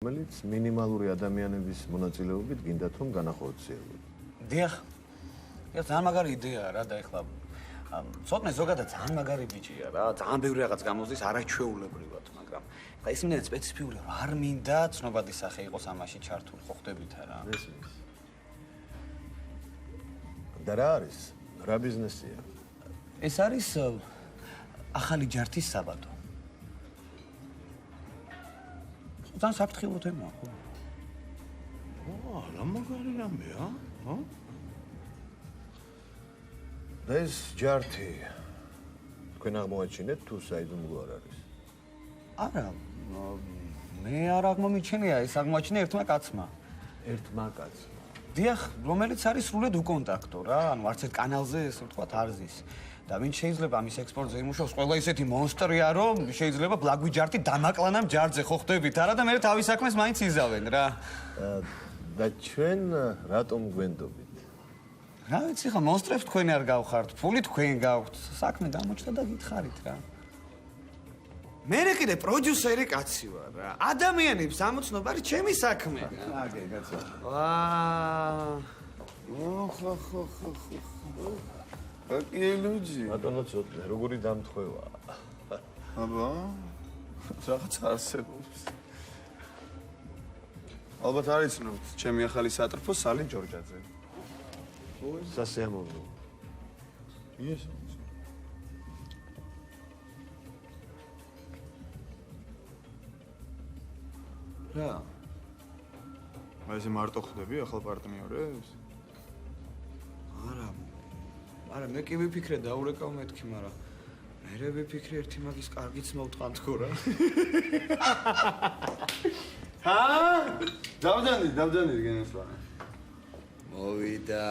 რომელიც მინიმალური ადამიანების მონაწილეობით გინდათ რომ განახორციელოთ. დიახ. ეს ძალიან მაგარი იდეაა რა და ეხლა ცოტნე ზოგადად ძალიან მაგარი ბიჭია რა. ძალიან ბევრი რაღაც გამოსდის არაჩვეულებრივად, მაგრამ ეხლა ის იმდენად სპეციფიური რომ არ მინდა ცნობადი სახე იყოს ამაში ჩართული, ხო ხდებით არა? ესმის. და რა არის? რა ბიზნესია? ეს არის ახალი ჯართის საბადო. ძალიან საფრთხილო თემაა, ხო? რა მაგარი რამეა, ხო? ეს ჯართი თქვენ აღმოაჩინეთ თუ საიდუმლო არ არის? არა, მე არ აღმომიჩენია, ეს აღმოაჩინე ერთმა კაცმა. ერთმა კაცმა. დიახ, რომელიც არის სრულად უკონტაქტო რა, ანუ არც ერთ კანალზე ესე ვთქვათ არ ზის. და ვინც შეიძლება ამის ექსპორტზე იმუშაოს, ყველა ისეთი მონსტრია, რომ შეიძლება ბლაგვი ჯართი დამაკლანამ ჯარზე, ხო ხდებით არა და მე თავის საქმეს მაინც იზავენ რა. და ჩვენ რატომ გვენდობით? რა ვიცი ხა, მონსტრებს თქვენ არ გავხართ, ფული თქვენ გაქვთ, საქმე გამოჩნდა და გითხარით რა. მე კიდე პროდიუსერი კაცი ვარ რა. ადამიანებს ამოცნობა არის ჩემი საქმე. აგე, კაცო. ხო. აკიელუჯი. ბატონო ცოტნე, როგორი დამთხევა? აბა, რაღაც არსებობს. ალბათ არ იცნობთ, ჩემი ახალი სატრფო სალი ჯორჯაძე. სასიამოვნო. ის რა? აი ესე მარტო ხდები ახალ პარტნიორებს? არა, მე კი ვიფიქრე დაურეკავ მეთქი, მაგრამ მე ვიფიქრე ერთი მაგის კარგიც მოვტყანთქო რა. ჰა? დავჯანდით გენესვლა. მოვიდა.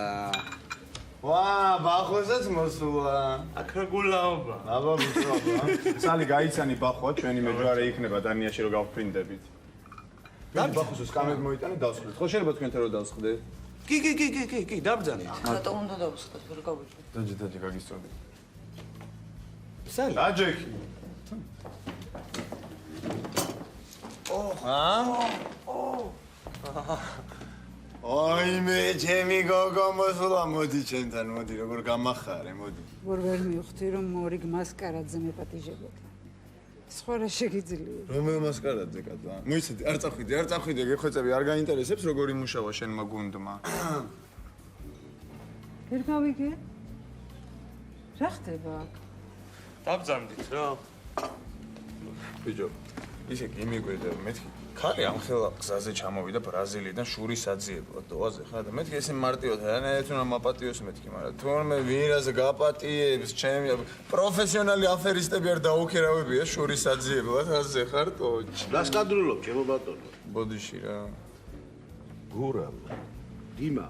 ვა, ბახოსაც მოსულა. აქ რა გულაობა. აბა მიცნობა. სალი გაიცანი ბახვა, ჩვენი მეჯვარე იქნება დანიაში რომ გავფრინდებით. და ბახოსს კამერა მოიტანე დავსხდეთ. ხო შეიძლება თქვენთან რომ დავსხდეთ? კი, დაბრძანეთ. რატომ უნდა დავსხდეთ, ვერ გავიგე. დაჯდადი გაგისწოდი. სალი. დაჯექი. აი მე ჩემი გოგო მოსულა, მოდი ჩემთან, მოდი როგორ გამახარე, მოდი. ვერ მივხვდი რომ მორიგ მასკარაძე მეპატიჟებოდა. სხვა რა შეგიძლია? რომელ მასკარაძე კაცო? მოიცადე, არ წახვიდე, გეხვეწები, არ გაინტერესებს როგორ იმუშავა შენმა გუნდმა? ვერ გავიგე? რა ხდება? დაბრძანდით რა. ბიჭო, ისე კი მიგვედა, მეთქი ხარი ამ ხელა გზაზე ჩამოვიდა ბრაზილიიდან შურის აძიებლად დოაზე ხარ და მეთქი ესე მარტივად არანაირად უნდა მაპატიოს მეთქი, მაგრამ თორმე ვინაზე გაპატიებს ჩემი პროფესიონალი აფერისტები არ დაუქერავებია შურის აძიებლად ასე ხარ ტოჩ. რას გადრულობ, ჩემო ბატონო? ბოდიში რა. გურამ. დიმა.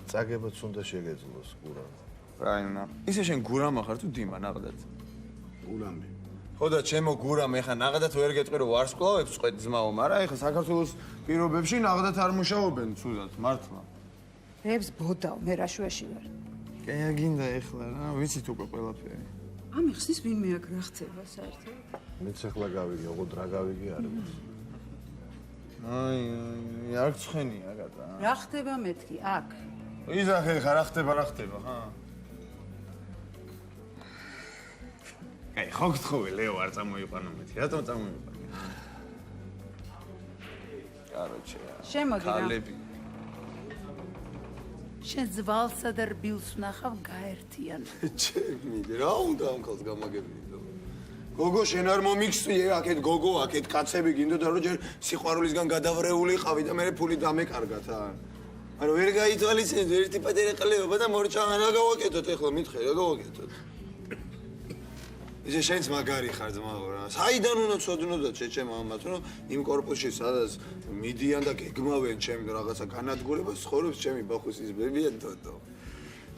წაგებაც უნდა შეგეძლოს გურამ. რაინა. ისე შენ გურამა ხარ თუ დიმა ნაღდად? გურამი. ხო და ჩემო გურამ ეხა ნაღდათ ვერ გეტყვი რომ ვარსკვლავებს წვეთ ძმაო, მაგრამ ეხა საქართველოს პირობებში ნაღდათ არ მუშაობენ ცუდად, მართლა. რებს ბოდავ, მე რაშვაში ვარ. გინდა ეხლა რა, ვიცით უკვე ყველაფერი. ამი ხსნის ვინმე აქ რა ხდება საერთოდ? მეც ახლა გავიგე, ოღონდ რა გავიგე არ ვიცი. აი, არ ცხენია გატა. რა ხდება მეთქი აქ? იზახე ხა რა ხდება, ხა? აი, ხო გთხოვე, ლეო არ წამოიყვანა მეთქი. რატომ წამოიყვანა? კაროჩე. შემოდი რა. ქალები. შენ ზვალსა და რბილს ვნახავ გაერთიან. ჩემი, რა უნდა ამ ქალს გამაგებინო? გოგო, შენ არ მომიქცვიე, აქეთ გოგო, აქეთ კაცები გინდოდა რომ ჯერ სიყვარულისგან გადავრეული ყავი და მე ფული დამეკარგათ ან. არა ვერ გაითვალისწინეთ ერთი პატარა ყლეობა და მორჩა რა გავაკეთოთ ეხლა მითხე რა გავაკეთოთ? ისე შენც მაგარი ხარ ძმაო რა. საიდან უნდა ცოდნოდათ შეჩემ ამათ რომ იმ კორპუსში სადაც მიდიან და გეგმავენ ჩემ რაღაცა განადგურებას ცხოვრობს ჩემი ბახუს ის ბებია დოდო.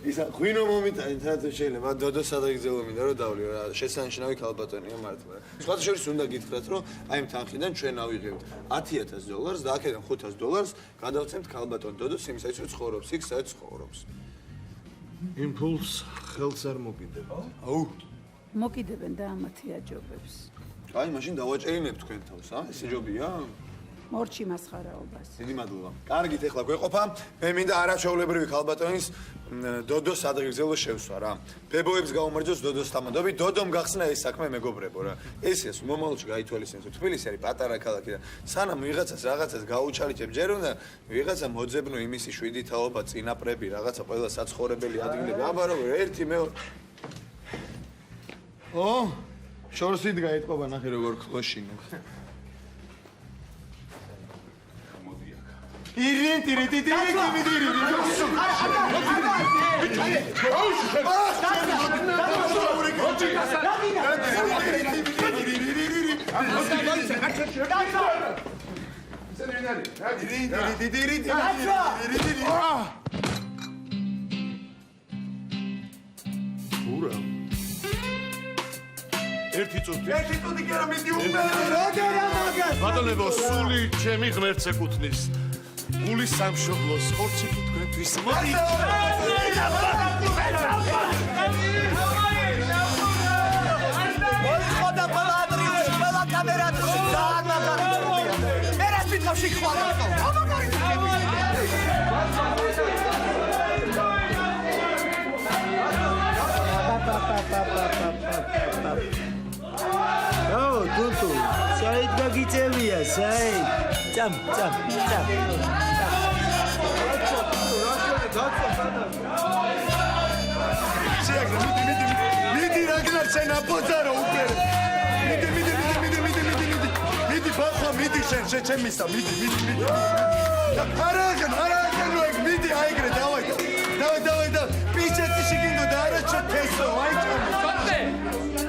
ისა ღვინო მომიტანით რა შეიძლება დოდო სადაგზელო მინდა რომ დავლიო რა შესანიშნავი ქალბატონია მართლა. სხვა შორის უნდა გითხრათ რომ აი ამ თანხიდან ჩვენ ავიღებთ $10,000 და აქედან $500 გადავცემთ ქალბატონ დოდოს იმისათვის რომ ცხოვრობს იქ სადაც ცხოვრობს. იმ ფულს ხელს არ მოკიდებთ. აუ მოკიდებენ და ამათი აჯობებს. აი, მაშინ დავაჭერინებ თქვენ თავს, ესე ჯობია? მორჩი მასხარაობას. დიდი მადლობა. კარგით, ეხლა გვეყოფა. მე მინდა არაჩვეულებრივი ქალბატონის დოდოს ადგილზე შევსვა რა. ბებოებს გაუმარჯოს დოდოს თამადობით. დოდომ გახსნა ეს საქმე მეგობრებო რა. ესეც მომავალში გაითვალისწინოს. თბილისი არის პატარა ქალაქი და სანამ ვიღაცას რაღაცას გაუჩალიჭებ, ჯერ უნდა ვიღაცა მოძებნო იმისი 7 თაობა წინაპრები, რაღაცა ყველა საცხოვრებელი ადგილები. აბა როგორ ერთი მეორე. ო, შორსით გაიტყობა ნახე როგორ ხლოშინო. ერთი წუთი კი არა მიდი უმე. ბატონებო, სული ჩემი ღმერთს ეკუთვნის. გულის სამშობლოს ხორცი კი თქვენთვის. მოდი. ხოდა ყველა ადრინდ, ყველა კამერატში ძალიან მაგარია. მე რას მითხავ შეხვალებო? თუთუ, საით გაგიწევია, საით. წამ. მიდი რაგნარ შენ აპოძარო უკვე. მიდი ბახვა მიდი შენ ჩემისა მიდი. არაგენ ეგ მიდი აიგრე დავაი. პიჩეთი შეგინდო და არა ჩეთესო აი ჩამო.